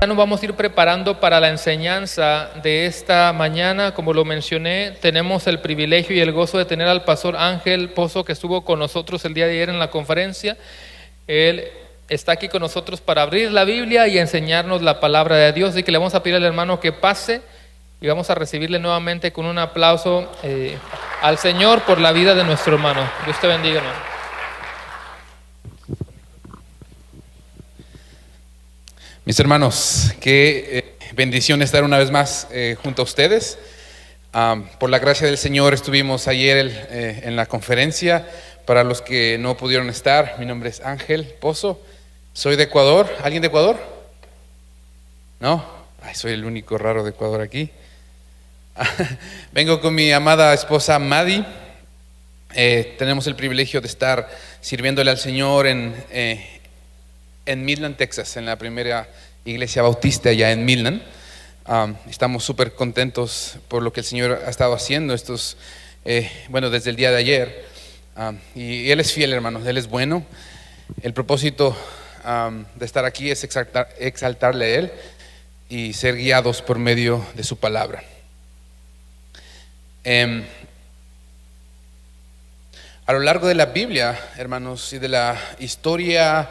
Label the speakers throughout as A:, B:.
A: Ya nos vamos a ir preparando para la enseñanza de esta mañana. Como lo mencioné, tenemos el privilegio y el gozo de tener al pastor Ángel Pozo, que estuvo con nosotros el día de ayer en la conferencia. Él está aquí con nosotros para abrir la Biblia y enseñarnos la palabra de Dios. Así que le vamos a pedir al hermano que pase y vamos a recibirle nuevamente con un aplauso al Señor por la vida de nuestro hermano. Dios te bendiga, hermano.
B: Mis hermanos, qué bendición estar una vez más junto a ustedes. Por la gracia del Señor estuvimos ayer en la conferencia. Para los que no pudieron estar, mi nombre es Ángel Pozo, soy de Ecuador. ¿Alguien de Ecuador? ¿No? Ay, soy el único raro de Ecuador aquí. Vengo con mi amada esposa Madi. Tenemos el privilegio de estar sirviéndole al Señor en Midland, Texas, en la primera iglesia bautista allá en Midland. Estamos súper contentos por lo que el Señor ha estado haciendo desde el día de ayer. Y Él es fiel, hermanos, Él es bueno. El propósito de estar aquí es exaltarle a Él y ser guiados por medio de su palabra. A lo largo de la Biblia, hermanos, y de la historia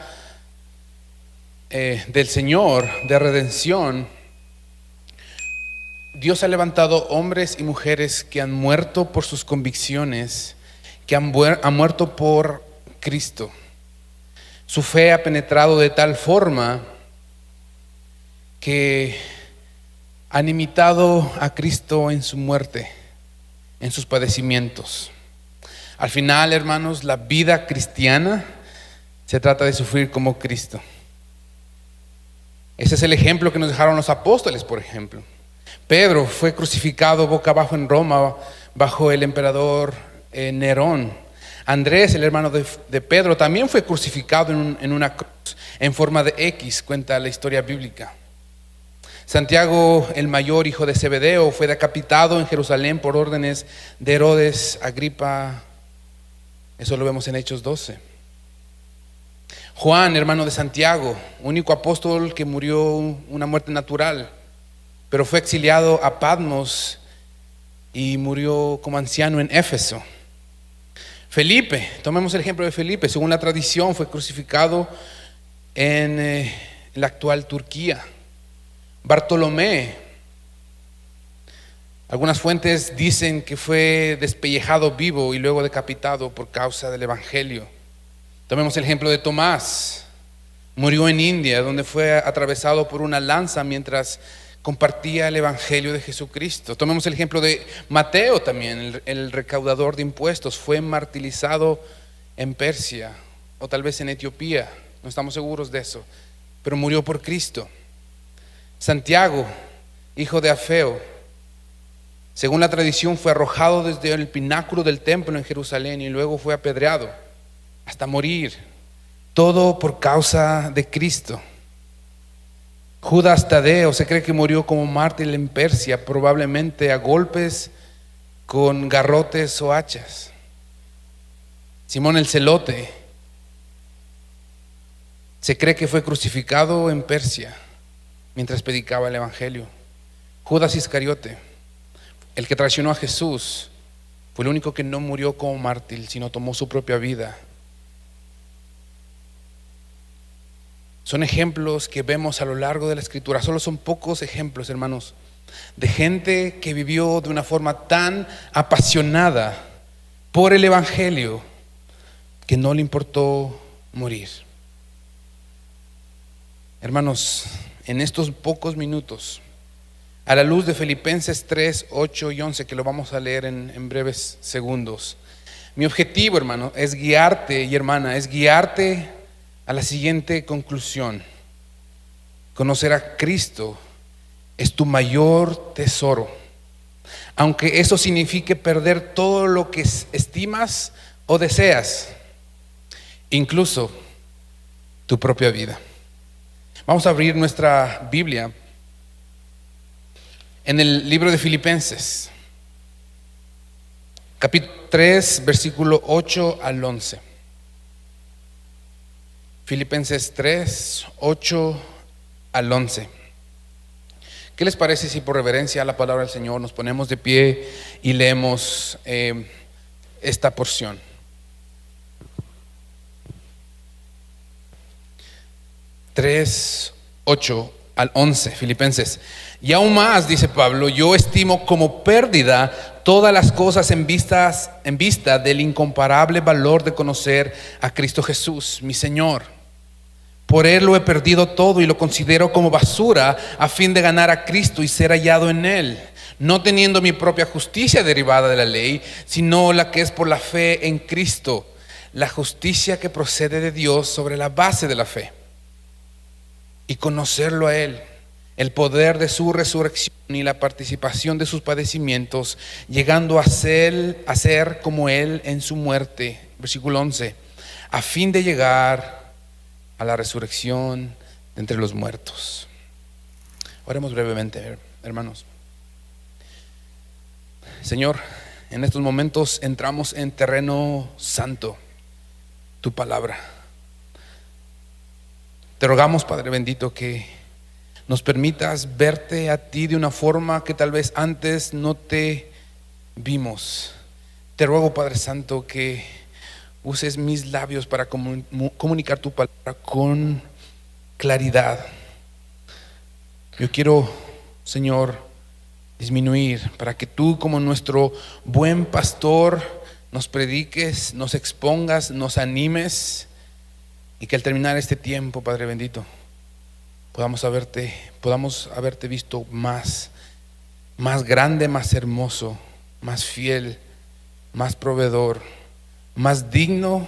B: del Señor de redención, Dios ha levantado hombres y mujeres que han muerto por sus convicciones, que han muerto por Cristo. Su fe ha penetrado de tal forma que han imitado a Cristo en su muerte, en sus padecimientos. Al final, hermanos, la vida cristiana se trata de sufrir como Cristo. Ese es el ejemplo que nos dejaron los apóstoles, por ejemplo. Pedro fue crucificado boca abajo en Roma bajo el emperador Nerón. Andrés, el hermano de Pedro, también fue crucificado en una cruz en forma de X, cuenta la historia bíblica. Santiago, el mayor hijo de Zebedeo, fue decapitado en Jerusalén por órdenes de Herodes Agripa. Eso lo vemos en Hechos 12. Juan, hermano de Santiago, único apóstol que murió una muerte natural, pero fue exiliado a Patmos y murió como anciano en Éfeso. Felipe, tomemos el ejemplo de Felipe, según la tradición fue crucificado en la actual Turquía. Bartolomé, algunas fuentes dicen que fue despellejado vivo y luego decapitado por causa del evangelio. Tomemos el ejemplo de Tomás, murió en India, donde fue atravesado por una lanza mientras compartía el evangelio de Jesucristo. Tomemos el ejemplo de Mateo también, el recaudador de impuestos, fue martirizado en Persia o tal vez en Etiopía, no estamos seguros de eso, pero murió por Cristo. Santiago, hijo de Alfeo, según la tradición fue arrojado desde el pináculo del templo en Jerusalén y luego fue apedreado hasta morir, todo por causa de Cristo. Judas Tadeo se cree que murió como mártir en Persia, probablemente a golpes con garrotes o hachas. Simón el Celote se cree que fue crucificado en Persia mientras predicaba el evangelio. Judas Iscariote, el que traicionó a Jesús, fue el único que no murió como mártir, sino tomó su propia vida. Son ejemplos que vemos a lo largo de la Escritura. Solo son pocos ejemplos, hermanos, de gente que vivió de una forma tan apasionada por el evangelio que no le importó morir. Hermanos, en estos pocos minutos, a la luz de Filipenses 3, 8 y 11, que lo vamos a leer en breves segundos, mi objetivo, hermano, es guiarte, y hermana, es guiarte a la siguiente conclusión: conocer a Cristo es tu mayor tesoro, aunque eso signifique perder todo lo que estimas o deseas, incluso tu propia vida. Vamos a abrir nuestra Biblia en el libro de Filipenses, capítulo 3, versículo 8 al 11. Filipenses 3, 8 al 11. ¿Qué les parece si por reverencia a la palabra del Señor nos ponemos de pie y leemos esta porción? Tres, 8 al 11, Filipenses. Y aún más, dice Pablo, yo estimo como pérdida todas las cosas en vista del incomparable valor de conocer a Cristo Jesús, mi Señor. Por Él lo he perdido todo y lo considero como basura a fin de ganar a Cristo y ser hallado en Él, no teniendo mi propia justicia derivada de la ley, sino la que es por la fe en Cristo, la justicia que procede de Dios sobre la base de la fe. Y conocerlo a Él, el poder de su resurrección y la participación de sus padecimientos, llegando a ser como Él en su muerte. Versículo 11, a fin de llegar a la resurrección de entre los muertos. Oremos brevemente, hermanos. Señor, en estos momentos entramos en terreno santo, tu palabra. Te rogamos, Padre bendito, que nos permitas verte a ti de una forma que tal vez antes no te vimos. Te ruego, Padre Santo, que uses mis labios para comunicar tu palabra con claridad. Yo quiero, Señor, disminuir para que tú, como nuestro buen pastor, nos prediques, nos expongas, nos animes, y que al terminar este tiempo, Padre bendito, podamos haberte visto más grande, más hermoso, más fiel, más proveedor, más digno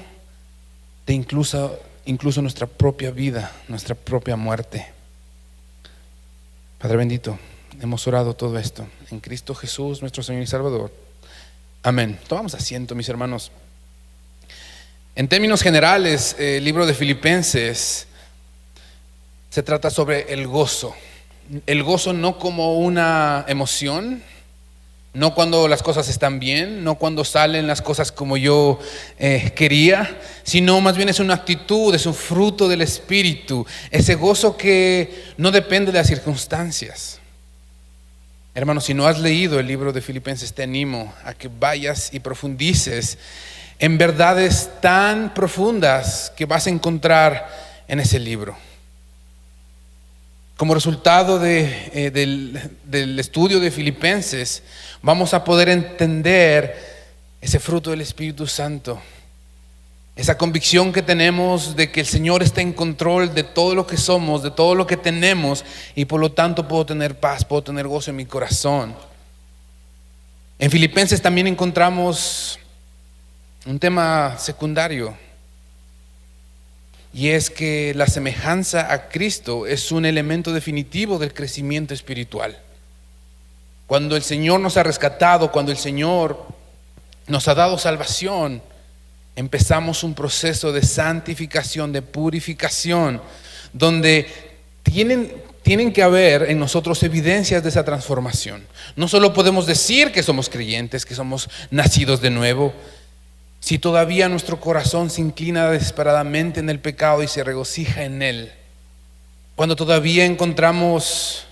B: de incluso nuestra propia vida, nuestra propia muerte. Padre bendito, hemos orado todo esto en Cristo Jesús, nuestro Señor y Salvador. Amén. Tomamos asiento, mis hermanos. En términos generales, el libro de Filipenses se trata sobre el gozo. El gozo no como una emoción, no cuando las cosas están bien, no cuando salen las cosas como yo quería, sino más bien es una actitud, es un fruto del Espíritu. Ese gozo que no depende de las circunstancias. Hermano, si no has leído el libro de Filipenses, te animo a que vayas y profundices en verdades tan profundas que vas a encontrar en ese libro. Como resultado del estudio de Filipenses, vamos a poder entender ese fruto del Espíritu Santo, esa convicción que tenemos de que el Señor está en control de todo lo que somos, de todo lo que tenemos, y por lo tanto puedo tener paz, puedo tener gozo en mi corazón. En Filipenses también encontramos un tema secundario, y es que la semejanza a Cristo es un elemento definitivo del crecimiento espiritual. Cuando el Señor nos ha rescatado, cuando el Señor nos ha dado salvación, empezamos un proceso de santificación, de purificación, donde tienen que haber en nosotros evidencias de esa transformación. No solo podemos decir que somos creyentes, que somos nacidos de nuevo, si todavía nuestro corazón se inclina desesperadamente en el pecado y se regocija en él, cuando todavía encontramos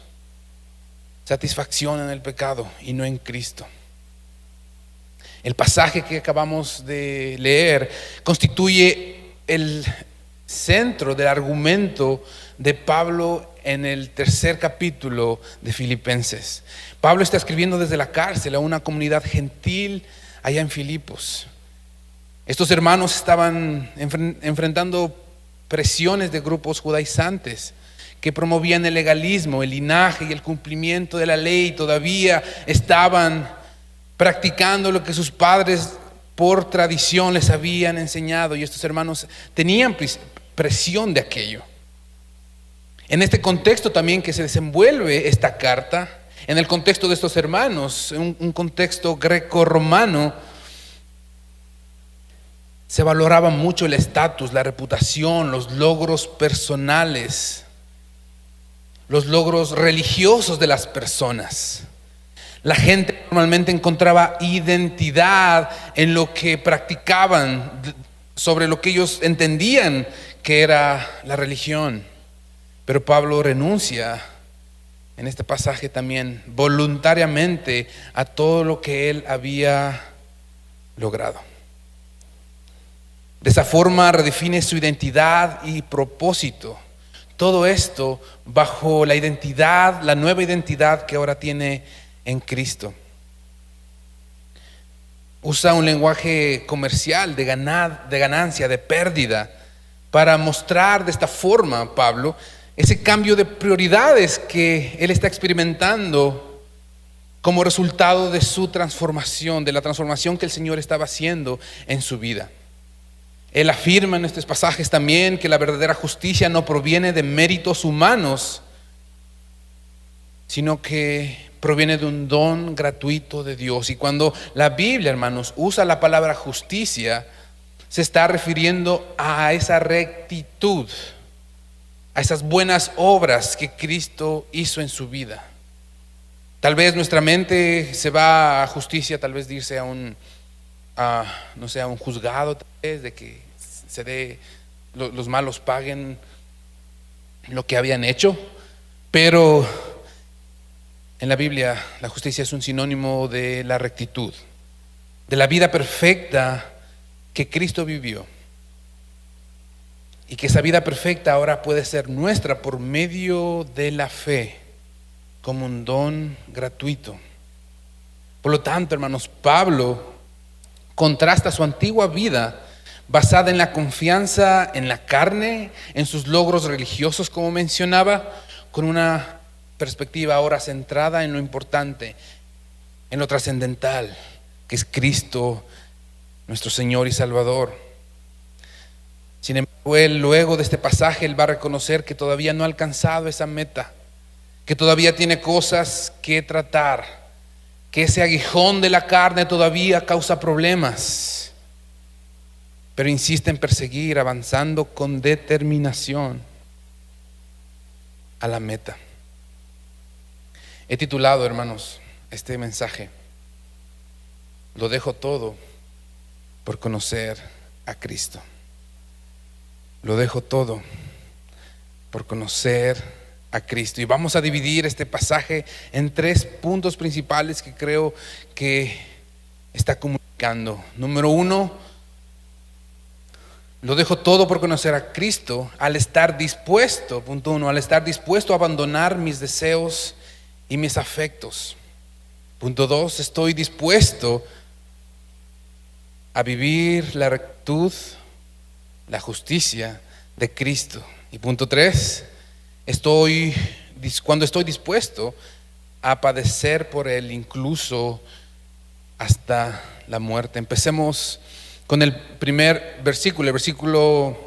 B: satisfacción en el pecado y no en Cristo. El pasaje que acabamos de leer constituye el centro del argumento de Pablo en el tercer capítulo de Filipenses. Pablo está escribiendo desde la cárcel a una comunidad gentil allá en Filipos. Estos hermanos estaban enfrentando presiones de grupos judaizantes que promovían el legalismo, el linaje y el cumplimiento de la ley. Todavía estaban practicando lo que sus padres por tradición les habían enseñado, y estos hermanos tenían presión de aquello. En este contexto también que se desenvuelve esta carta, en el contexto de estos hermanos, un contexto greco-romano, se valoraba mucho el estatus, la reputación, los logros personales, los logros religiosos de las personas. La gente normalmente encontraba identidad en lo que practicaban, sobre lo que ellos entendían que era la religión. Pero Pablo renuncia en este pasaje también voluntariamente a todo lo que él había logrado. De esa forma redefine su identidad y propósito. Todo esto bajo la identidad, la nueva identidad que ahora tiene en Cristo. Usa un lenguaje comercial de ganancia, de pérdida, para mostrar de esta forma, Pablo, ese cambio de prioridades que él está experimentando como resultado de su transformación, de la transformación que el Señor estaba haciendo en su vida. Él afirma en estos pasajes también que la verdadera justicia no proviene de méritos humanos, sino que proviene de un don gratuito de Dios. Y cuando la Biblia, hermanos, usa la palabra justicia, se está refiriendo a esa rectitud, a esas buenas obras que Cristo hizo en su vida. Tal vez nuestra mente se va a justicia, tal vez irse a un juzgado, tal vez, de que los malos paguen lo que habían hecho. Pero en la Biblia la justicia es un sinónimo de la rectitud, de la vida perfecta que Cristo vivió, y que esa vida perfecta ahora puede ser nuestra por medio de la fe, como un don gratuito. Por lo tanto, hermanos, Pablo contrasta su antigua vida basada en la confianza en la carne, en sus logros religiosos, como mencionaba, con una perspectiva ahora centrada en lo importante, en lo trascendental, que es Cristo, nuestro Señor y Salvador. Sin embargo, él, luego de este pasaje, él va a reconocer que todavía no ha alcanzado esa meta, que todavía tiene cosas que tratar, que ese aguijón de la carne todavía causa problemas, pero insiste en perseguir, avanzando con determinación a la meta. He titulado, hermanos, este mensaje: lo dejo todo por conocer a Cristo. Lo dejo todo por conocer a Cristo. Y vamos a dividir este pasaje en 3 puntos principales que creo que está comunicando. Número 1, lo dejo todo por conocer a Cristo al estar dispuesto, punto 1, al estar dispuesto a abandonar mis deseos y mis afectos. Punto 2, estoy dispuesto a vivir la rectitud, la justicia de Cristo. Y punto 3, cuando estoy dispuesto a padecer por Él, incluso hasta la muerte. Empecemos con el primer versículo, el versículo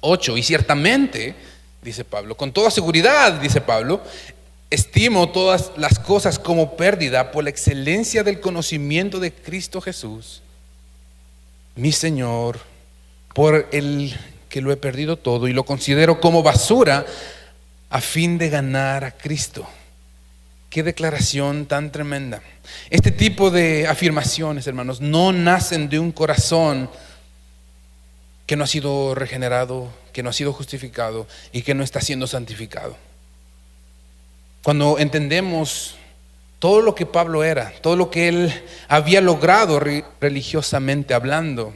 B: 8. Y ciertamente, dice Pablo, con toda seguridad, dice Pablo, estimo todas las cosas como pérdida por la excelencia del conocimiento de Cristo Jesús, mi Señor, por el que lo he perdido todo y lo considero como basura a fin de ganar a Cristo. Qué declaración tan tremenda. Este tipo de afirmaciones, hermanos, no nacen de un corazón que no ha sido regenerado, que no ha sido justificado y que no está siendo santificado. Cuando entendemos todo lo que Pablo era, todo lo que él había logrado religiosamente hablando,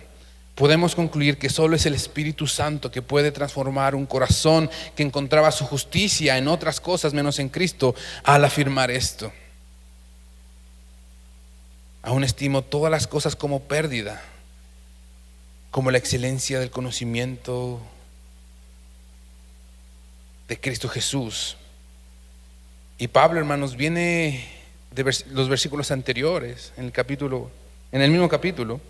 B: podemos concluir que solo es el Espíritu Santo que puede transformar un corazón que encontraba su justicia en otras cosas menos en Cristo al afirmar esto. Aún estimo todas las cosas como pérdida, como la excelencia del conocimiento de Cristo Jesús. Y Pablo, hermanos, viene de los versículos anteriores, en el mismo capítulo.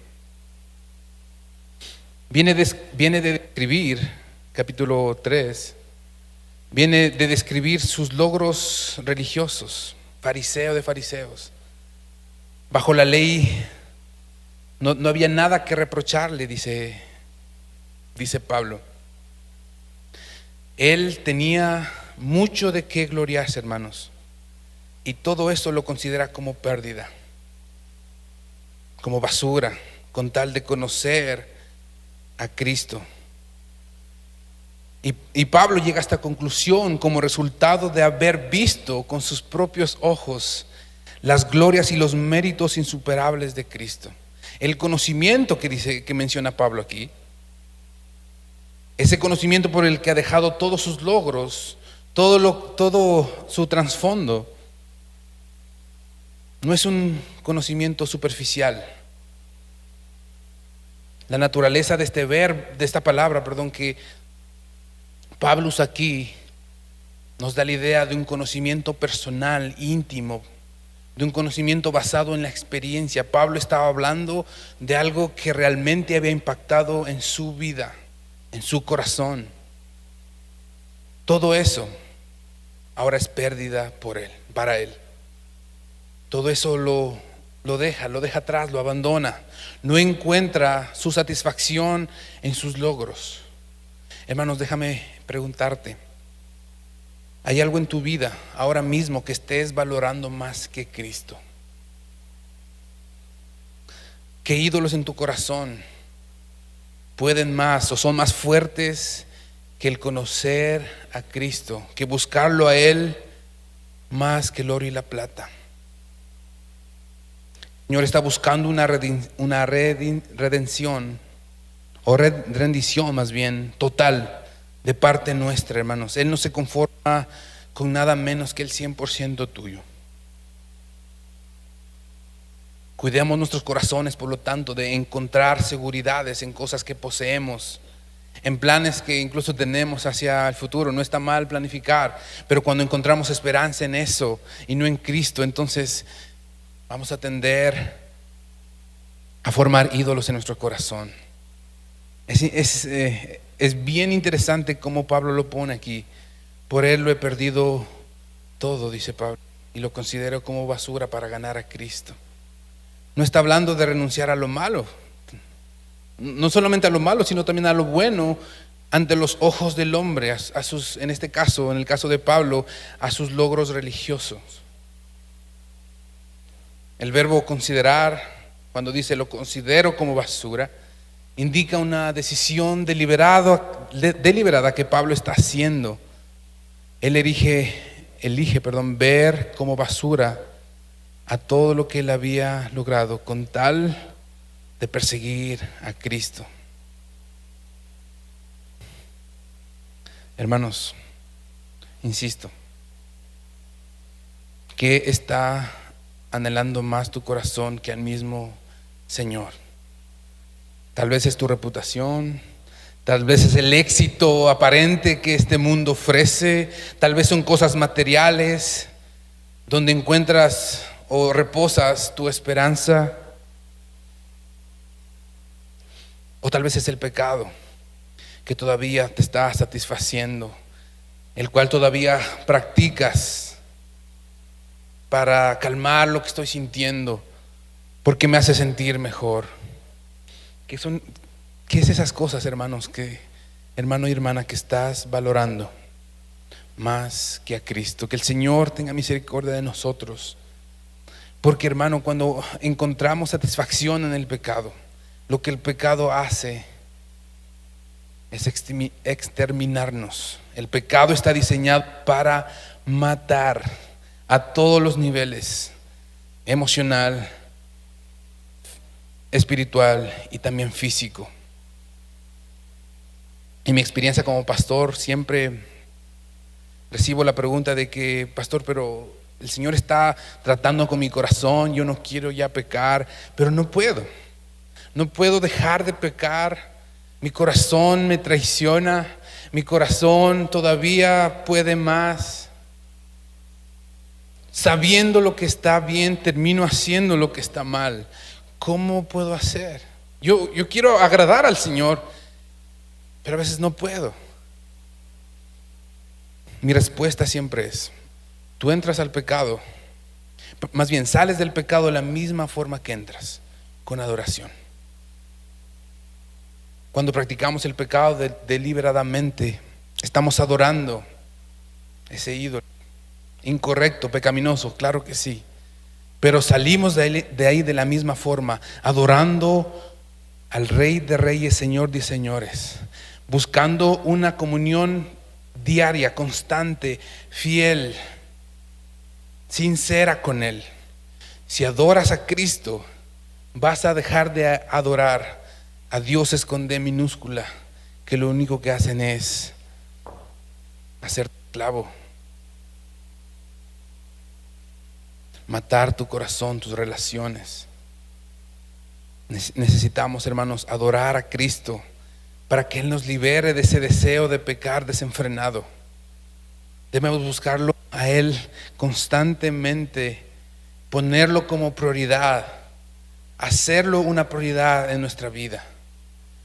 B: Viene de describir, capítulo 3, viene de describir sus logros religiosos, fariseo de fariseos. Bajo la ley no había nada que reprocharle, dice Pablo. Él tenía mucho de qué gloriarse, hermanos, y todo eso lo considera como pérdida, como basura, con tal de conocer a Cristo. Y Pablo llega a esta conclusión como resultado de haber visto con sus propios ojos las glorias y los méritos insuperables de Cristo. El conocimiento que menciona Pablo aquí, ese conocimiento por el que ha dejado todos sus logros, todo su trasfondo, no es un conocimiento superficial. La naturaleza de esta palabra, que Pablo usa aquí, nos da la idea de un conocimiento personal, íntimo, de un conocimiento basado en la experiencia. Pablo estaba hablando de algo que realmente había impactado en su vida, en su corazón. Todo eso ahora es pérdida para él. Todo eso lo deja atrás, lo abandona. No encuentra su satisfacción en sus logros. Hermanos, déjame preguntarte, ¿hay algo en tu vida ahora mismo que estés valorando más que Cristo? ¿Qué ídolos en tu corazón pueden más o son más fuertes que el conocer a Cristo, que buscarlo a Él más que el oro y la plata? El Señor está buscando una redención, o rendición más bien, total de parte nuestra, hermanos. Él no se conforma con nada menos que el 100% tuyo. Cuidemos nuestros corazones, por lo tanto, de encontrar seguridades en cosas que poseemos, en planes que incluso tenemos hacia el futuro. No está mal planificar, pero cuando encontramos esperanza en eso y no en Cristo, entonces vamos a tender a formar ídolos en nuestro corazón. Es bien interesante cómo Pablo lo pone aquí. Por Él lo he perdido todo, dice Pablo, y lo considero como basura para ganar a Cristo. No está hablando de renunciar a lo malo, no solamente a lo malo, sino también a lo bueno ante los ojos del hombre, en este caso, en el caso de Pablo, a sus logros religiosos. El verbo considerar, cuando dice lo considero como basura, indica una decisión deliberada que Pablo está haciendo. Él elige ver como basura a todo lo que él había logrado con tal de perseguir a Cristo. Hermanos, insisto, ¿qué está anhelando más tu corazón que al mismo Señor? Tal vez es tu reputación, tal vez es el éxito aparente que este mundo ofrece, tal vez son cosas materiales donde encuentras o reposas tu esperanza, o tal vez es el pecado que todavía te está satisfaciendo, el cual todavía practicas para calmar lo que estoy sintiendo, porque me hace sentir mejor. ¿Qué es esas cosas, hermanos, hermano y hermana, que estás valorando más que a Cristo? Que el Señor tenga misericordia de nosotros. Porque, hermano, cuando encontramos satisfacción en el pecado, lo que el pecado hace es exterminarnos. El pecado está diseñado para matar a todos los niveles: emocional, espiritual y también físico. En mi experiencia como pastor, siempre recibo la pregunta de que, pastor, pero el Señor está tratando con mi corazón, yo no quiero ya pecar, pero no puedo dejar de pecar. Mi corazón me traiciona, mi corazón todavía puede más. Sabiendo lo que está bien, termino haciendo lo que está mal. ¿Cómo puedo hacer? Yo quiero agradar al Señor, pero a veces no puedo. Mi respuesta siempre es: tú entras al pecado, más bien sales del pecado de la misma forma que entras, con adoración. Cuando practicamos el pecado deliberadamente, estamos adorando ese ídolo incorrecto, pecaminoso, claro que sí. Pero salimos de ahí de la misma forma, adorando al Rey de Reyes, Señor de Señores, buscando una comunión diaria, constante, fiel, sincera con Él. Si adoras a Cristo, vas a dejar de adorar a dioses con D minúscula, que lo único que hacen es hacer esclavo, matar tu corazón, tus relaciones. Necesitamos, hermanos, adorar a Cristo para que Él nos libere de ese deseo de pecar desenfrenado. Debemos buscarlo a Él constantemente, ponerlo como prioridad, hacerlo una prioridad en nuestra vida,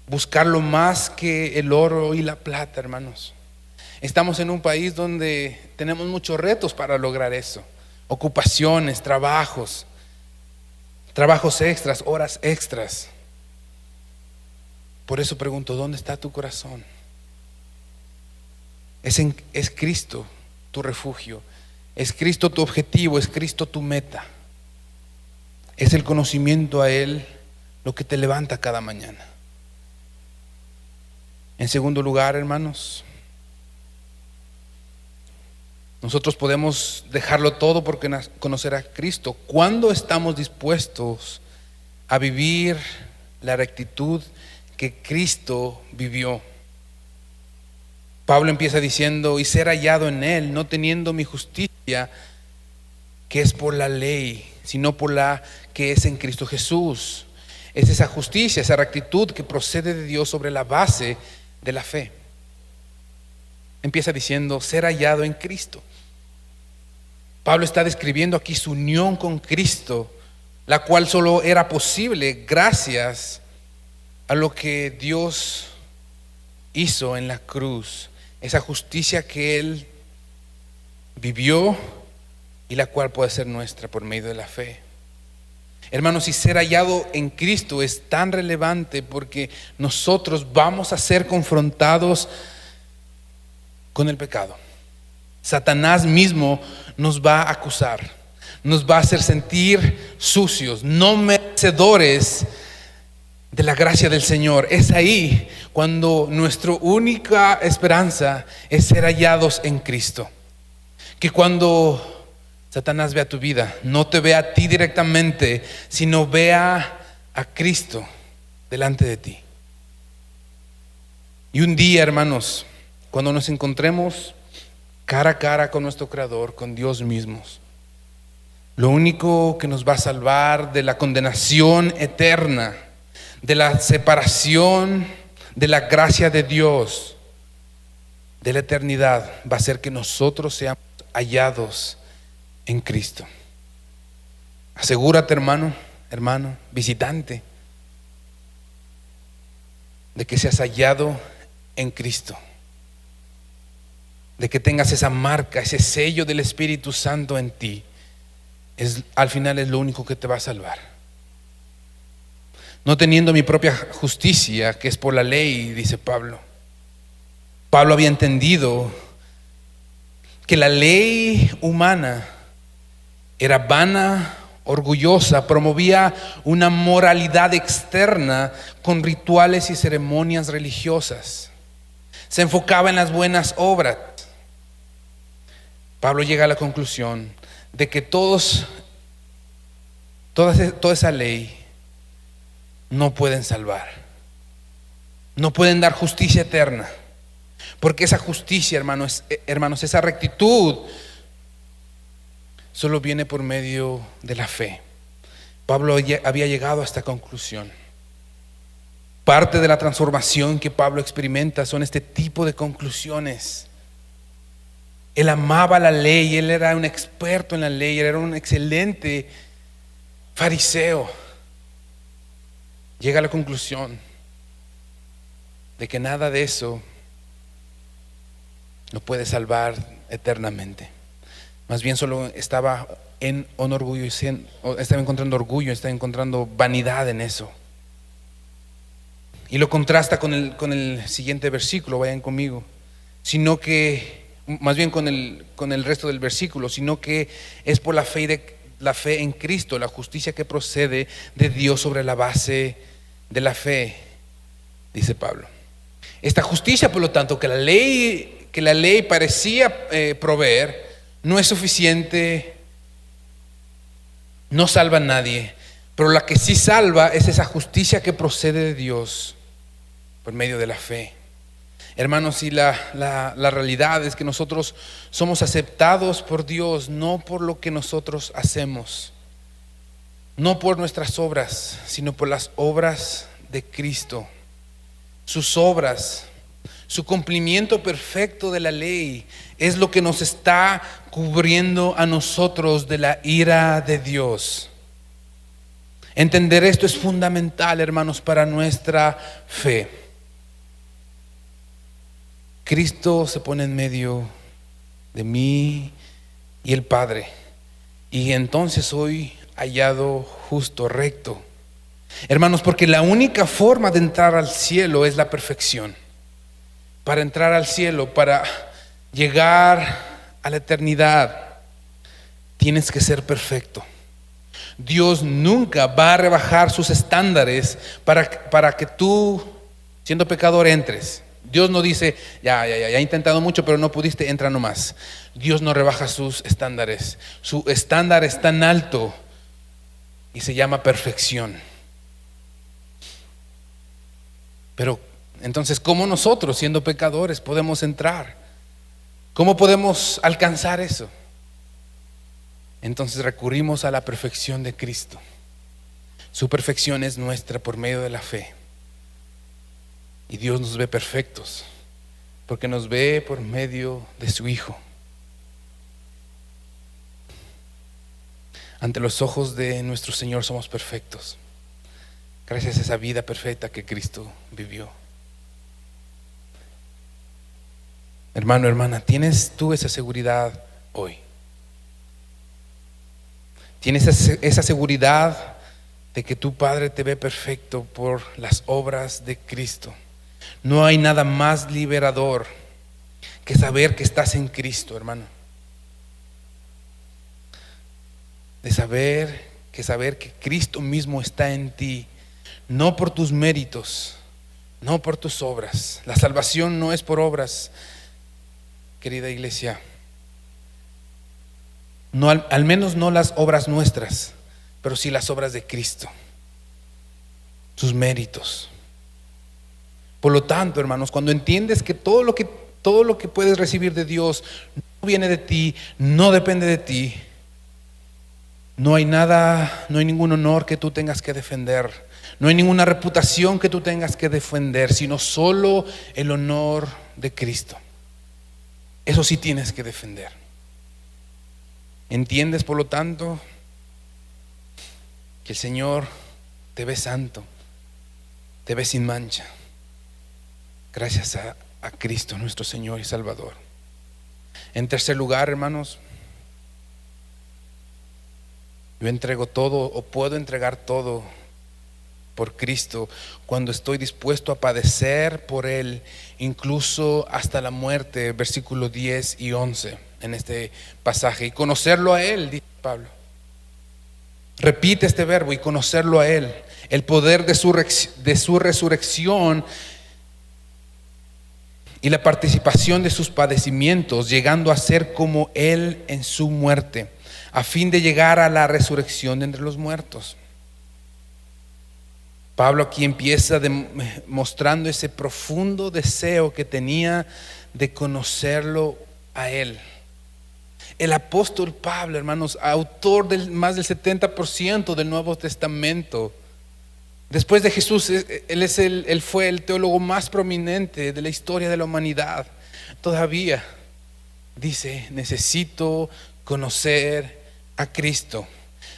B: buscarlo más que el oro y la plata, hermanos. Estamos en un país donde tenemos muchos retos para lograr eso: ocupaciones, trabajos extras, horas extras. Por eso pregunto, ¿dónde está tu corazón? Es Cristo tu refugio, es Cristo tu objetivo, es Cristo tu meta. Es el conocimiento a Él lo que te levanta cada mañana. En segundo lugar, hermanos, nosotros podemos dejarlo todo por conocer a Cristo cuando estamos dispuestos a vivir la rectitud que Cristo vivió. Pablo empieza diciendo: y ser hallado en Él, no teniendo mi justicia que es por la ley, sino por la que es en Cristo Jesús. Es esa justicia, esa rectitud que procede de Dios sobre la base de la fe. Empieza diciendo: ser hallado en Cristo. Pablo está describiendo aquí su unión con Cristo, la cual solo era posible gracias a lo que Dios hizo en la cruz, esa justicia que Él vivió y la cual puede ser nuestra por medio de la fe. Hermanos, y ser hallado en Cristo es tan relevante porque nosotros vamos a ser confrontados con el pecado. Satanás mismo nos va a acusar, nos va a hacer sentir sucios, no merecedores de la gracia del Señor. Es ahí cuando nuestra única esperanza es ser hallados en Cristo. Que cuando Satanás vea tu vida, no te vea a ti directamente, sino vea a Cristo delante de ti. Y un día, hermanos, cuando nos encontremos cara a cara con nuestro Creador, con Dios mismos, lo único que nos va a salvar de la condenación eterna, de la separación de la gracia de Dios, de la eternidad, va a ser que nosotros seamos hallados en Cristo. Asegúrate, hermano, visitante, de que seas hallado en Cristo, de que tengas esa marca, ese sello del Espíritu Santo en ti. Al final es lo único que te va a salvar. No teniendo mi propia justicia, que es por la ley, dice Pablo. Pablo había entendido que la ley humana era vana, orgullosa, promovía una moralidad externa con rituales y ceremonias religiosas. Se enfocaba en las buenas obras. Pablo llega a la conclusión de que toda esa ley no pueden salvar, no pueden dar justicia eterna, porque esa justicia, hermanos, esa rectitud solo viene por medio de la fe. Pablo había llegado a esta conclusión. Parte de la transformación que Pablo experimenta son este tipo de conclusiones. Él amaba la ley, él era un experto en la ley, él era un excelente fariseo. Llega a la conclusión de que nada de eso lo puede salvar eternamente. Más bien solo estaba encontrando orgullo, estaba encontrando vanidad en eso. Y lo contrasta con el siguiente versículo, vayan conmigo. Sino que, más bien con el resto del versículo, sino que es por la fe en Cristo, la justicia que procede de Dios sobre la base de la fe, dice Pablo. Esta justicia, por lo tanto, que la ley parecía proveer, no es suficiente, no salva a nadie, pero la que sí salva es esa justicia que procede de Dios por medio de la fe. Hermanos, y la realidad es que nosotros somos aceptados por Dios no por lo que nosotros hacemos, no por nuestras obras, sino por las obras de Cristo. Sus obras, su cumplimiento perfecto de la ley es lo que nos está cubriendo a nosotros de la ira de Dios. Entender esto es fundamental, hermanos, para nuestra fe. Cristo se pone en medio de mí y el Padre, y entonces soy hallado justo, recto. Hermanos, porque la única forma de entrar al cielo es la perfección. Para entrar al cielo, para llegar a la eternidad, tienes que ser perfecto. Dios nunca va a rebajar sus estándares para que tú, siendo pecador, entres. Dios no dice, ya he intentado mucho, pero no pudiste, entra nomás. Dios no rebaja sus estándares. Su estándar es tan alto y se llama perfección. Pero entonces, ¿cómo nosotros, siendo pecadores, podemos entrar? ¿Cómo podemos alcanzar eso? Entonces recurrimos a la perfección de Cristo. Su perfección es nuestra por medio de la fe. Y Dios nos ve perfectos, porque nos ve por medio de su Hijo. Ante los ojos de nuestro Señor somos perfectos, gracias a esa vida perfecta que Cristo vivió. Hermano, hermana, ¿tienes tú esa seguridad hoy? ¿Tienes esa seguridad de que tu Padre te ve perfecto por las obras de Cristo? No hay nada más liberador que saber que estás en Cristo, hermano. De saber que Cristo mismo está en ti, no por tus méritos, no por tus obras. La salvación no es por obras, querida iglesia. No, al menos no las obras nuestras, pero sí las obras de Cristo, sus méritos. Por lo tanto, hermanos, cuando entiendes que todo lo que puedes recibir de Dios no viene de ti, no depende de ti, no hay ningún honor que tú tengas que defender, no hay ninguna reputación que tú tengas que defender, sino solo el honor de Cristo. Eso sí tienes que defender. ¿Entiendes, por lo tanto, que el Señor te ve santo, te ve sin mancha, gracias a Cristo nuestro Señor y Salvador? En tercer lugar, hermanos, yo entrego todo, o puedo entregar todo por Cristo cuando estoy dispuesto a padecer por Él, incluso hasta la muerte. Versículos 10 y 11 en este pasaje. Y conocerlo a Él, dice Pablo. Repite este verbo: y conocerlo a Él, el poder de su resurrección y la participación de sus padecimientos, llegando a ser como Él en su muerte, a fin de llegar a la resurrección de entre los muertos. Pablo aquí empieza mostrando ese profundo deseo que tenía de conocerlo a Él. El apóstol Pablo, hermanos, autor del más del 70% del Nuevo Testamento, después de Jesús, él fue el teólogo más prominente de la historia de la humanidad. Todavía dice: necesito conocer a Cristo,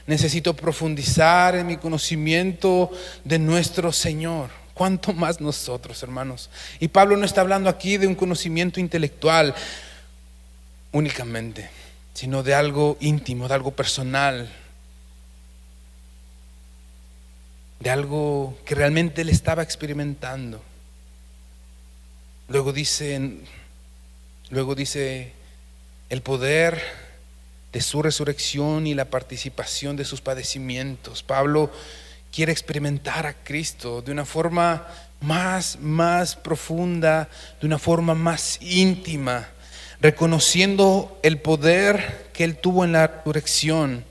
B: necesito profundizar en mi conocimiento de nuestro Señor. ¿Cuánto más nosotros, hermanos? Y Pablo no está hablando aquí de un conocimiento intelectual únicamente, sino de algo íntimo, de algo personal, de algo que realmente él estaba experimentando. Luego dice el poder de su resurrección y la participación de sus padecimientos. Pablo quiere experimentar a Cristo de una forma más profunda, de una forma más íntima, reconociendo el poder que Él tuvo en la resurrección,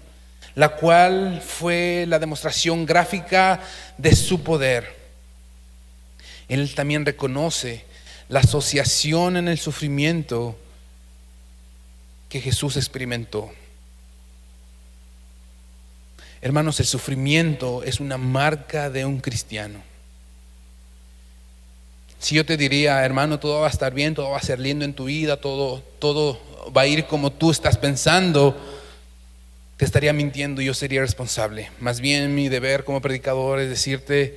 B: la cual fue la demostración gráfica de su poder. Él también reconoce la asociación en el sufrimiento que Jesús experimentó. Hermanos, el sufrimiento es una marca de un cristiano. Si yo te diría, hermano, todo va a estar bien, todo va a ser lindo en tu vida, todo va a ir como tú estás pensando, te estaría mintiendo y yo sería responsable. Más bien mi deber como predicador es decirte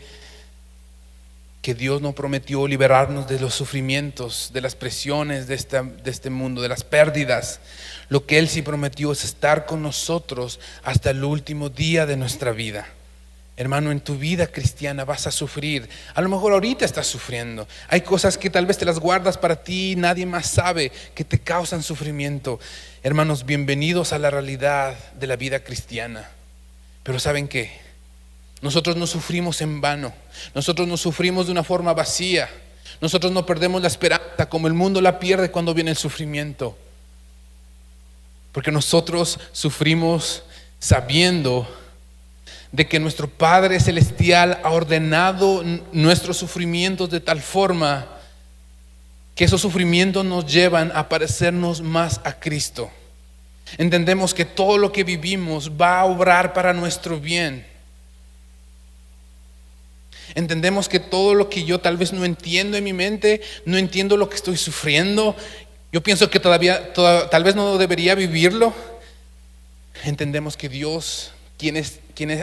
B: que Dios no prometió liberarnos de los sufrimientos, de las presiones de este mundo, de las pérdidas. Lo que Él sí prometió es estar con nosotros hasta el último día de nuestra vida. Hermano, en tu vida cristiana vas a sufrir. A lo mejor ahorita estás sufriendo. Hay cosas que tal vez te las guardas para ti, nadie más sabe, que te causan sufrimiento. Hermanos, bienvenidos a la realidad de la vida cristiana. Pero ¿saben qué? Nosotros no sufrimos en vano. Nosotros no sufrimos de una forma vacía. Nosotros no perdemos la esperanza como el mundo la pierde cuando viene el sufrimiento. Porque nosotros sufrimos sabiendo de que nuestro Padre Celestial ha ordenado nuestros sufrimientos de tal forma que esos sufrimientos nos llevan a parecernos más a Cristo. Entendemos que todo lo que vivimos va a obrar para nuestro bien. Entendemos que todo lo que yo tal vez no entiendo en mi mente, no entiendo lo que estoy sufriendo, yo pienso que tal vez no debería vivirlo. Entendemos que Dios, quien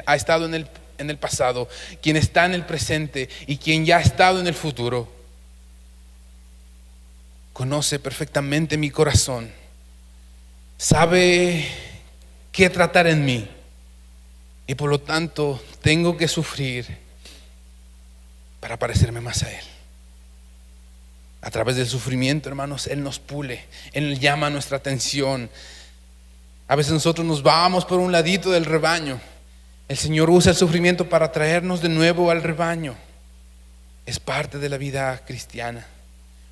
B: ha estado en el pasado, quien está en el presente y quien ya ha estado en el futuro, conoce perfectamente mi corazón, sabe qué tratar en mí y por lo tanto tengo que sufrir para parecerme más a Él. A través del sufrimiento, hermanos, Él nos pule, Él llama nuestra atención. A veces nosotros nos vamos por un ladito del rebaño. El Señor usa el sufrimiento para traernos de nuevo al rebaño. Es parte de la vida cristiana.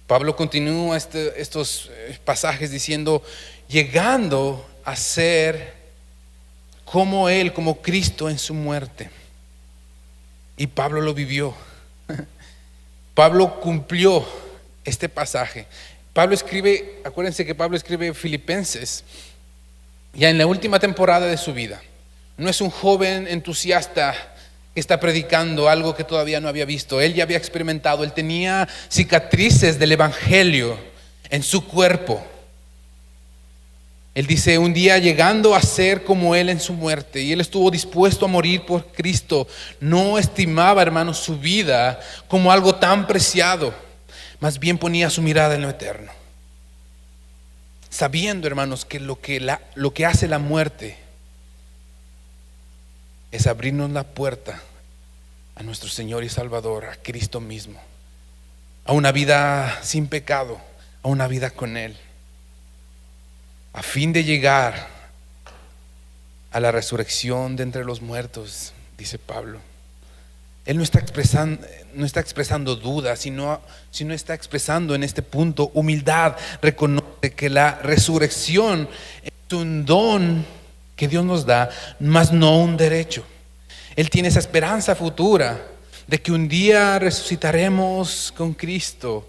B: Pablo continúa estos pasajes diciendo, llegando a ser como Él, como Cristo en su muerte. Y Pablo lo vivió. Pablo cumplió este pasaje. Pablo escribe, acuérdense que Pablo escribe Filipenses ya en la última temporada de su vida. No es un joven entusiasta que está predicando algo que todavía no había visto. Él ya había experimentado, él tenía cicatrices del evangelio en su cuerpo. Él dice, un día llegando a ser como Él en su muerte, y Él estuvo dispuesto a morir por Cristo. No estimaba, hermanos, su vida como algo tan preciado. Más bien ponía su mirada en lo eterno. Sabiendo, hermanos, que lo que hace la muerte es abrirnos la puerta a nuestro Señor y Salvador, a Cristo mismo, a una vida sin pecado, a una vida con Él, a fin de llegar a la resurrección de entre los muertos, dice Pablo. Él no está expresando dudas, sino está expresando en este punto humildad. Reconoce que la resurrección es un don que Dios nos da, mas no un derecho. Él tiene esa esperanza futura de que un día resucitaremos con Cristo,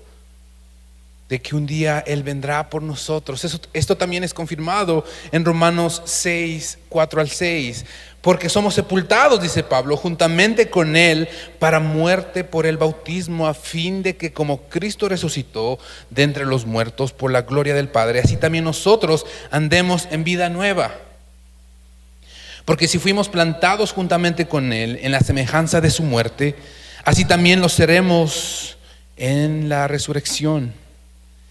B: de que un día Él vendrá por nosotros. Esto también es confirmado en Romanos 6, 4 al 6. Porque somos sepultados, dice Pablo, juntamente con Él para muerte por el bautismo, a fin de que como Cristo resucitó de entre los muertos por la gloria del Padre, así también nosotros andemos en vida nueva. Porque si fuimos plantados juntamente con Él en la semejanza de su muerte, así también lo seremos en la resurrección.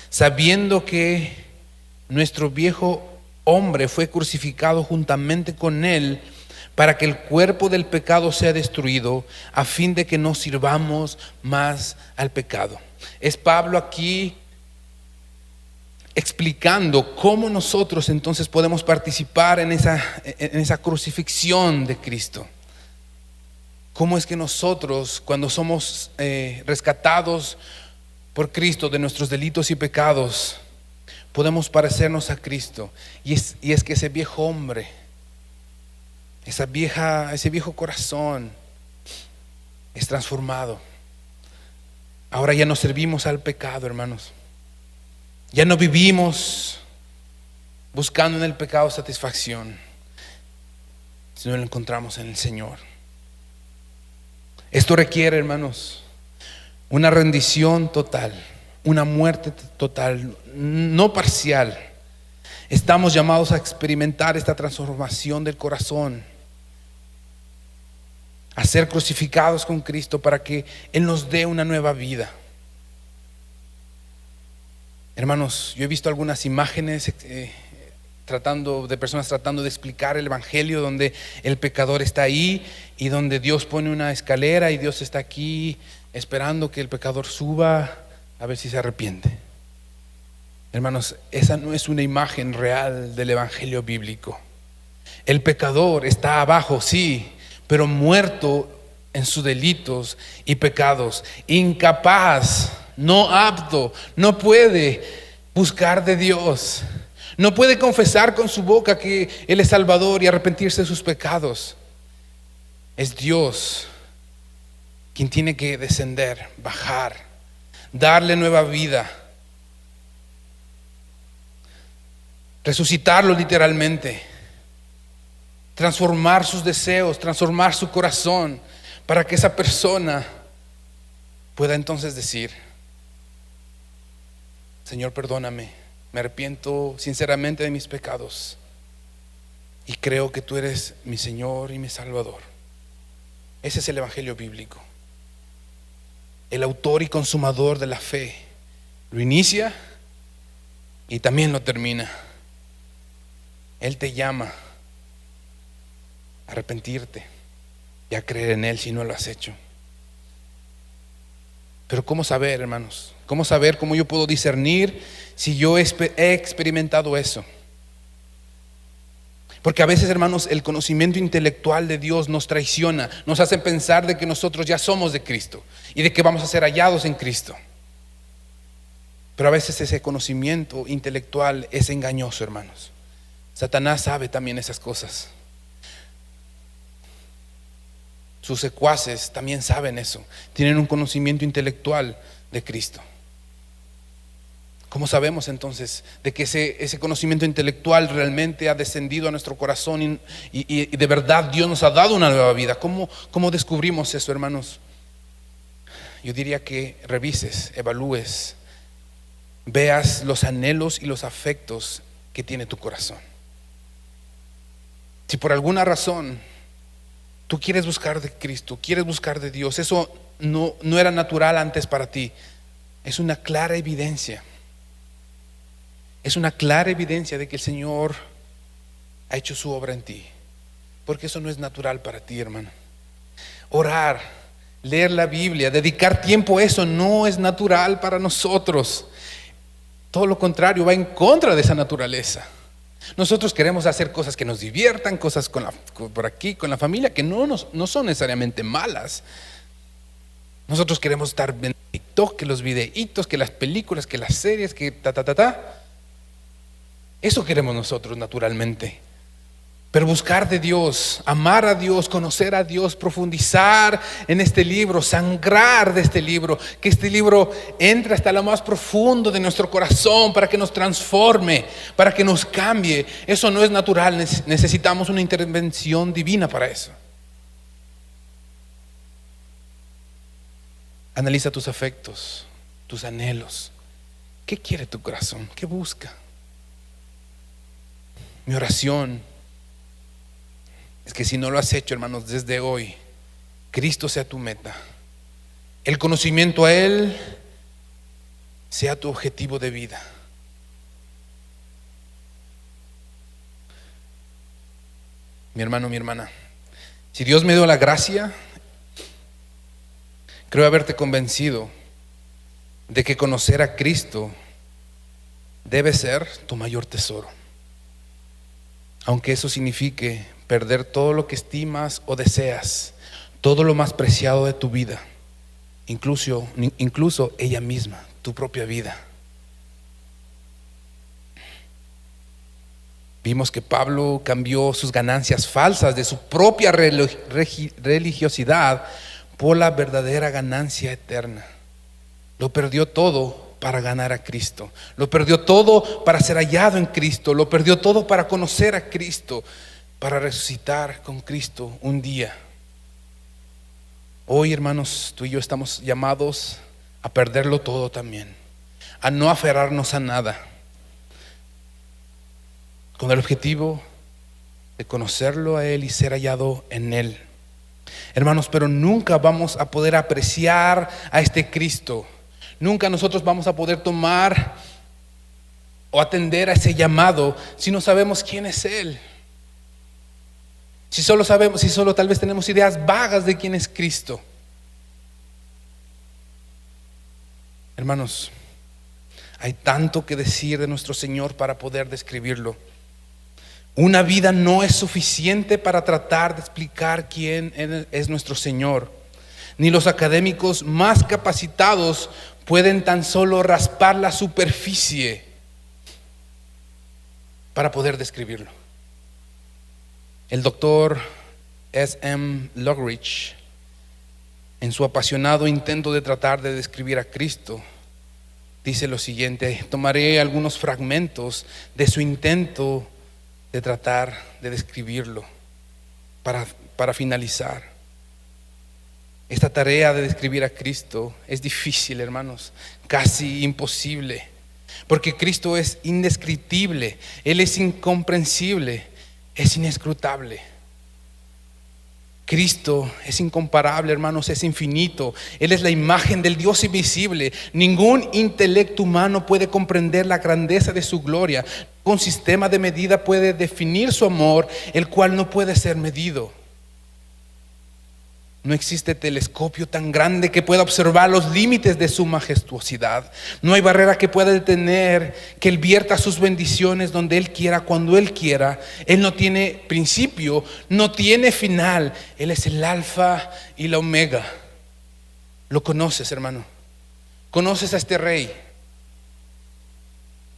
B: Sabiendo que nuestro viejo hombre fue crucificado juntamente con Él, para que el cuerpo del pecado sea destruido, a fin de que no sirvamos más al pecado. Es Pablo aquí explicando cómo nosotros entonces podemos participar en esa crucifixión de Cristo. cómo es que nosotros, cuando somos rescatados por Cristo de nuestros delitos y pecados, podemos parecernos a Cristo. Y es que ese viejo hombre, ese viejo corazón es transformado. Ahora ya no servimos al pecado, hermanos. Ya no vivimos buscando en el pecado satisfacción, sino lo encontramos en el Señor. Esto requiere, hermanos, una rendición total, una muerte total, no parcial. Estamos llamados a experimentar esta transformación del corazón, a ser crucificados con Cristo para que Él nos dé una nueva vida. Hermanos, yo he visto algunas imágenes de personas tratando de explicar el evangelio, donde el pecador está ahí y donde Dios pone una escalera y Dios está aquí esperando que el pecador suba a ver si se arrepiente. Hermanos, esa no es una imagen real del evangelio bíblico. El pecador está abajo, sí, pero muerto en sus delitos y pecados, incapaz, no apto, no puede buscar de Dios, no puede confesar con su boca que Él es Salvador y arrepentirse de sus pecados. Es Dios quien tiene que descender, bajar, darle nueva vida, resucitarlo literalmente, transformar sus deseos, transformar su corazón, para que esa persona pueda entonces decir: Señor, perdóname, me arrepiento sinceramente de mis pecados y creo que tú eres mi Señor y mi Salvador. Ese es el evangelio bíblico. El autor y consumador de la fe lo inicia y también lo termina. Él te llama a arrepentirte y a creer en Él si no lo has hecho. Pero ¿cómo saber, hermanos? ¿Cómo saber, cómo yo puedo discernir si yo he experimentado eso? Porque a veces, hermanos, el conocimiento intelectual de Dios nos traiciona, nos hace pensar de que nosotros ya somos de Cristo y de que vamos a ser hallados en Cristo. Pero a veces ese conocimiento intelectual es engañoso, hermanos. Satanás sabe también esas cosas. Sus secuaces también saben eso. Tienen un conocimiento intelectual de Cristo. ¿Cómo sabemos entonces de que ese conocimiento intelectual realmente ha descendido a nuestro corazón y de verdad Dios nos ha dado una nueva vida? ¿Cómo descubrimos eso, hermanos? Yo diría que revises, evalúes, veas los anhelos y los afectos que tiene tu corazón. Si por alguna razón tú quieres buscar de Cristo, quieres buscar de Dios, eso no era natural antes para ti, es una clara evidencia. Es una clara evidencia de que el Señor ha hecho su obra en ti, porque eso no es natural para ti, hermano. Orar, leer la Biblia, dedicar tiempo a eso no es natural para nosotros. Todo lo contrario, va en contra de esa naturaleza. Nosotros queremos hacer cosas que nos diviertan, cosas por aquí con la familia que no son necesariamente malas. Nosotros queremos estar viendo TikTok, que los videitos, que las películas, que las series, que Eso queremos nosotros naturalmente. Pero buscar de Dios, amar a Dios, conocer a Dios, profundizar en este libro, sangrar de este libro, que este libro entre hasta lo más profundo de nuestro corazón para que nos transforme, para que nos cambie. Eso no es natural, necesitamos una intervención divina para eso. Analiza tus afectos, tus anhelos. ¿Qué quiere tu corazón? ¿Qué busca? Mi oración es que si no lo has hecho, hermanos, desde hoy, Cristo sea tu meta. El conocimiento a Él sea tu objetivo de vida. Mi hermano, mi hermana, si Dios me dio la gracia, creo haberte convencido de que conocer a Cristo debe ser tu mayor tesoro. Aunque eso signifique perder todo lo que estimas o deseas, todo lo más preciado de tu vida, incluso ella misma, tu propia vida. Vimos que Pablo cambió sus ganancias falsas de su propia religiosidad por la verdadera ganancia eterna. Lo perdió todo para ganar a Cristo. Lo perdió todo para ser hallado en Cristo. Lo perdió todo para conocer a Cristo, para resucitar con Cristo un día. Hoy, hermanos, tú y yo estamos llamados a perderlo todo también, a no aferrarnos a nada, con el objetivo de conocerlo a Él y ser hallado en Él. Hermanos, pero nunca vamos a poder apreciar a este Cristo. Nunca nosotros vamos a poder tomar o atender a ese llamado si no sabemos quién es Él. Si solo tal vez tenemos ideas vagas de quién es Cristo. Hermanos, hay tanto que decir de nuestro Señor para poder describirlo. Una vida no es suficiente para tratar de explicar quién es nuestro Señor. Ni los académicos más capacitados pueden tan solo raspar la superficie para poder describirlo. El doctor S.M. Loveridge, en su apasionado intento de tratar de describir a Cristo, dice lo siguiente: tomaré algunos fragmentos de su intento de tratar de describirlo para finalizar. Esta tarea de describir a Cristo es difícil, hermanos, casi imposible, porque Cristo es indescriptible, Él es incomprensible, es inescrutable. Cristo es incomparable, hermanos, es infinito. Él es la imagen del Dios invisible. Ningún intelecto humano puede comprender la grandeza de su gloria. Un sistema de medida puede definir su amor, el cual no puede ser medido. No existe telescopio tan grande que pueda observar los límites de su majestuosidad. No hay barrera que pueda detener que Él vierta sus bendiciones donde Él quiera, cuando Él quiera. Él no tiene principio, no tiene final. Él es el alfa y la omega. ¿Lo conoces, hermano? ¿Conoces a este Rey?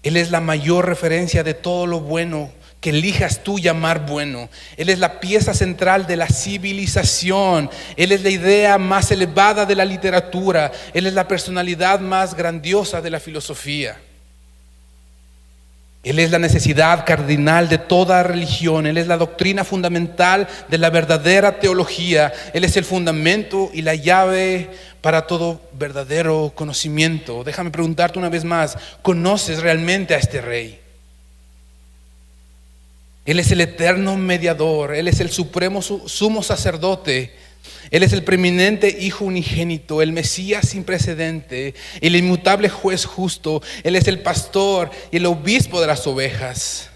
B: Él es la mayor referencia de todo lo bueno que elijas tú llamar bueno. Él es la pieza central de la civilización. Él es la idea más elevada de la literatura. Él es la personalidad más grandiosa de la filosofía. Él es la necesidad cardinal de toda religión. Él es la doctrina fundamental de la verdadera teología. Él es el fundamento y la llave para todo verdadero conocimiento. Déjame preguntarte una vez más: ¿conoces realmente a este Rey? Él es el eterno mediador. Él es el supremo sumo sacerdote. Él es el preeminente Hijo unigénito, el Mesías sin precedente, el inmutable juez justo. Él es el pastor y el obispo de las ovejas.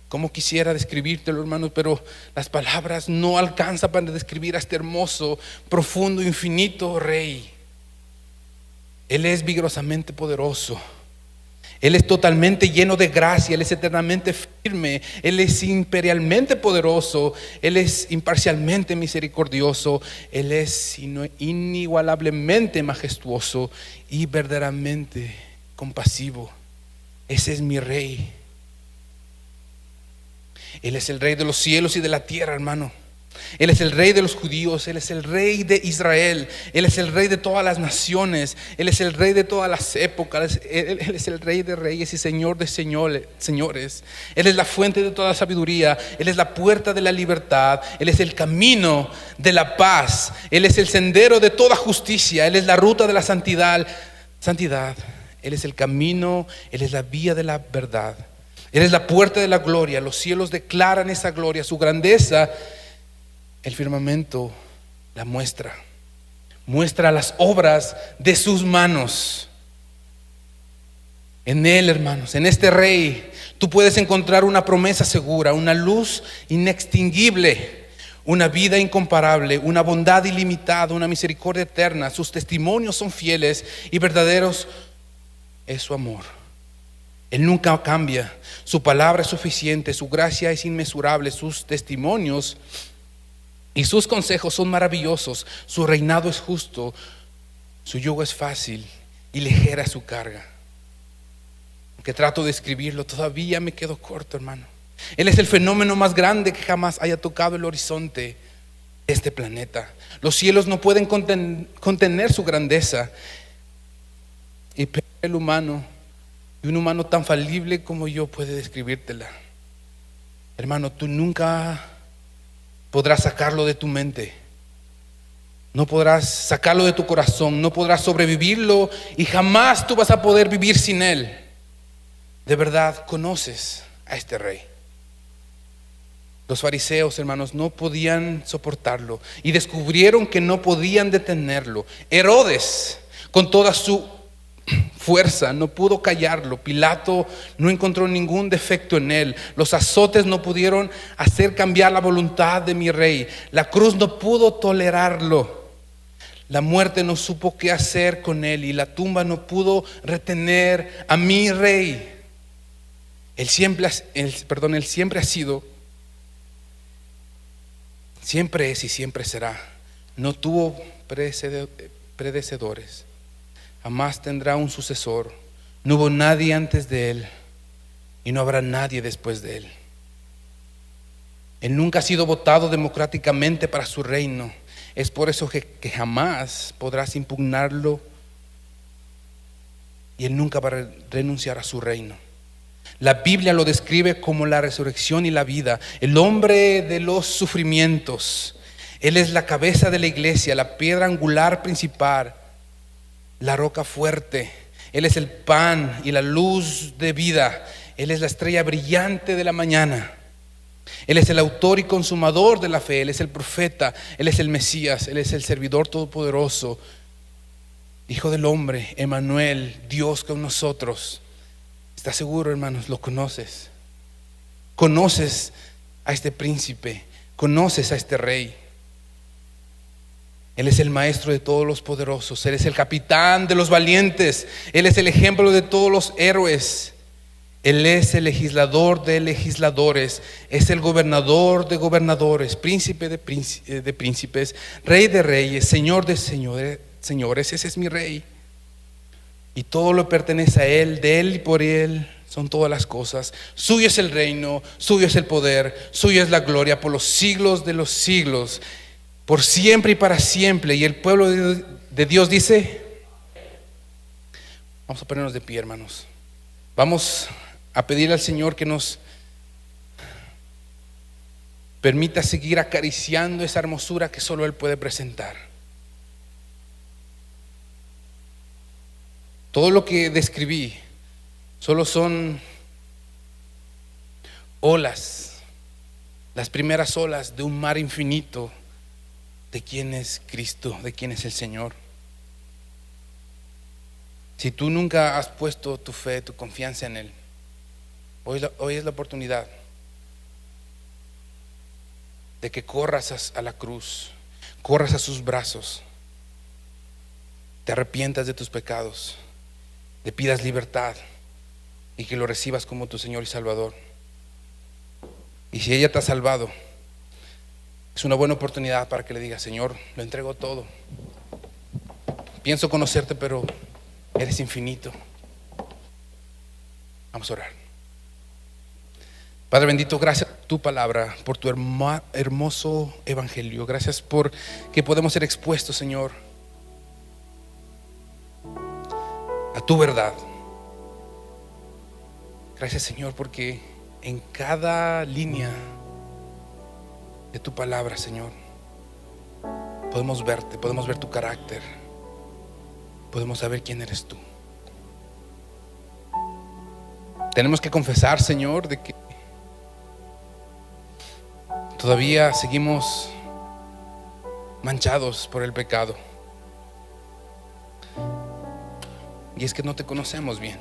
B: Como quisiera describírtelo, hermanos, pero las palabras no alcanzan para describir a este hermoso, profundo, infinito Rey. Él es vigorosamente poderoso. Él es totalmente lleno de gracia. Él es eternamente firme. Él es imperialmente poderoso. Él es imparcialmente misericordioso. Él es inigualablemente majestuoso y verdaderamente compasivo. Ese es mi Rey. Él es el Rey de los cielos y de la tierra, hermano. Él es el Rey de los judíos. Él es el Rey de Israel. Él es el Rey de todas las naciones. Él es el Rey de todas las épocas. Él es el Rey de reyes y Señor de señores. Él es la fuente de toda sabiduría. Él es la puerta de la libertad. Él es el camino de la paz. Él es el sendero de toda justicia. Él es la ruta de la santidad. Él es el camino. Él es la vía de la verdad. Él es la puerta de la gloria. Los cielos declaran esa gloria, su grandeza. El firmamento la muestra las obras de sus manos. En Él, hermanos, en este Rey, tú puedes encontrar una promesa segura, una luz inextinguible, una vida incomparable, una bondad ilimitada, una misericordia eterna. Sus testimonios son fieles y verdaderos es su amor. Él nunca cambia, su palabra es suficiente, su gracia es inmesurable, sus testimonios Y sus consejos son maravillosos, su reinado es justo, su yugo es fácil y ligera su carga. Aunque trato de escribirlo, todavía me quedo corto, hermano. Él es el fenómeno más grande que jamás haya tocado el horizonte de este planeta. Los cielos no pueden contener su grandeza. Y el humano, y un humano tan falible como yo puede describírtela. Hermano, tú nunca podrás sacarlo de tu mente. No podrás sacarlo de tu corazón, no podrás sobrevivirlo y jamás tú vas a poder vivir sin él. De verdad, conoces a este rey. Los fariseos, hermanos, no podían soportarlo y descubrieron que no podían detenerlo. Herodes, con toda su fuerza, no pudo callarlo. Pilato no encontró ningún defecto en él. Los azotes no pudieron hacer cambiar la voluntad de mi rey. La cruz no pudo tolerarlo. La muerte no supo qué hacer con él y la tumba no pudo retener a mi rey. Él siempre ha sido, siempre es y siempre será. No tuvo predecesores, jamás tendrá un sucesor. No hubo nadie antes de él y no habrá nadie después de él. Él nunca ha sido votado democráticamente para su reino. Es por eso que jamás podrás impugnarlo y él nunca va a renunciar a su reino. La Biblia lo describe como la resurrección y la vida, el hombre de los sufrimientos. Él es la cabeza de la iglesia, la piedra angular principal, la roca fuerte. Él es el pan y la luz de vida. Él es la estrella brillante de la mañana. Él es el autor y consumador de la fe. Él es el profeta, Él es el Mesías, Él es el servidor todopoderoso, Hijo del hombre, Emmanuel, Dios con nosotros. ¿Estás seguro, hermanos? ¿Lo conoces? ¿Conoces a este príncipe? ¿Conoces a este rey? Él es el maestro de todos los poderosos. Él es el capitán de los valientes. Él es el ejemplo de todos los héroes. Él es el legislador de legisladores. Es el gobernador de gobernadores, príncipe de príncipes, rey de reyes, señor de señores. Ese es mi rey. Y todo lo pertenece a Él, de Él y por Él son todas las cosas. Suyo es el reino, suyo es el poder, suyo es la gloria por los siglos de los siglos, por siempre y para siempre. Y el pueblo de Dios dice: vamos a ponernos de pie, hermanos. Vamos a pedir al Señor que nos permita seguir acariciando esa hermosura que solo Él puede presentar. Todo lo que describí solo son olas, las primeras olas de un mar infinito de quién es Cristo, de quién es el Señor. Si tú nunca has puesto tu fe, tu confianza en Él, hoy es la oportunidad de que corras a la cruz, corras a sus brazos, te arrepientas de tus pecados, le pidas libertad y que lo recibas como tu Señor y Salvador. Y si ella te ha salvado, es una buena oportunidad para que le digas: Señor, lo entrego todo. Pienso conocerte, pero eres infinito. Vamos a orar. Padre bendito, gracias por tu palabra, por tu hermoso evangelio. Gracias por que podemos ser expuestos, Señor, a tu verdad. Gracias, Señor, porque en cada línea de tu palabra, Señor, podemos verte, podemos ver tu carácter, podemos saber quién eres tú. Tenemos que confesar, Señor, de que todavía seguimos manchados por el pecado. Y es que no te conocemos bien.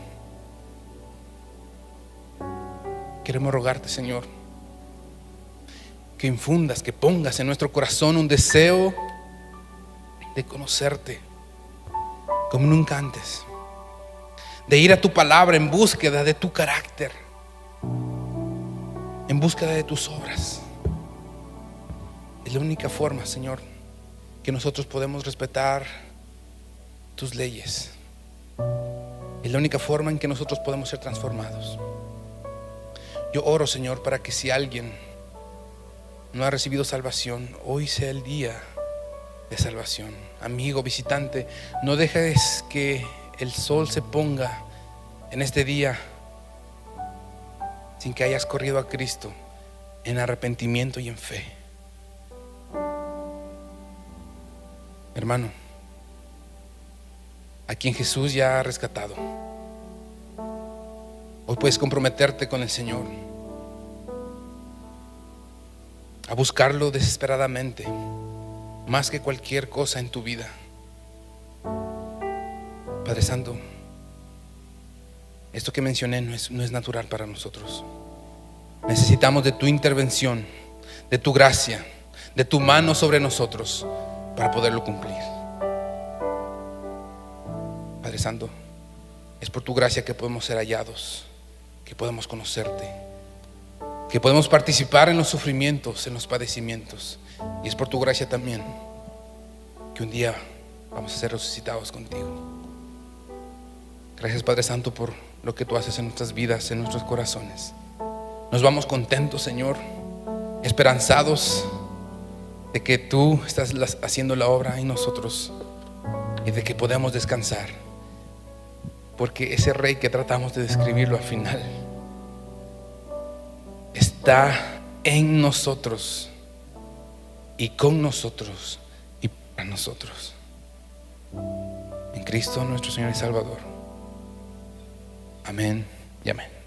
B: Queremos rogarte, Señor, que infundas, que pongas en nuestro corazón un deseo de conocerte como nunca antes, de ir a tu palabra en búsqueda de tu carácter, en búsqueda de tus obras, Es la única forma, Señor, que nosotros podemos respetar tus leyes. Es la única forma en que nosotros podemos ser transformados. Yo oro, Señor, para que si alguien no ha recibido salvación, hoy sea el día de salvación. Amigo, visitante, no dejes que el sol se ponga en este día sin que hayas corrido a Cristo en arrepentimiento y en fe. Hermano, a quien Jesús ya ha rescatado, hoy puedes comprometerte con el Señor, a buscarlo desesperadamente, más que cualquier cosa en tu vida. Padre Santo, esto que mencioné no es natural para nosotros. Necesitamos de tu intervención, de tu gracia, de tu mano sobre nosotros para poderlo cumplir. Padre Santo, es por tu gracia que podemos ser hallados, que podemos conocerte, que podemos participar en los sufrimientos, en los padecimientos. Y es por tu gracia también que un día vamos a ser resucitados contigo. Gracias, Padre Santo, por lo que tú haces en nuestras vidas, en nuestros corazones. Nos vamos contentos, Señor, esperanzados de que tú estás haciendo la obra en nosotros y de que podemos descansar, porque ese Rey que tratamos de describirlo al final está en nosotros y con nosotros y para nosotros, en Cristo nuestro Señor y Salvador. Amén y amén.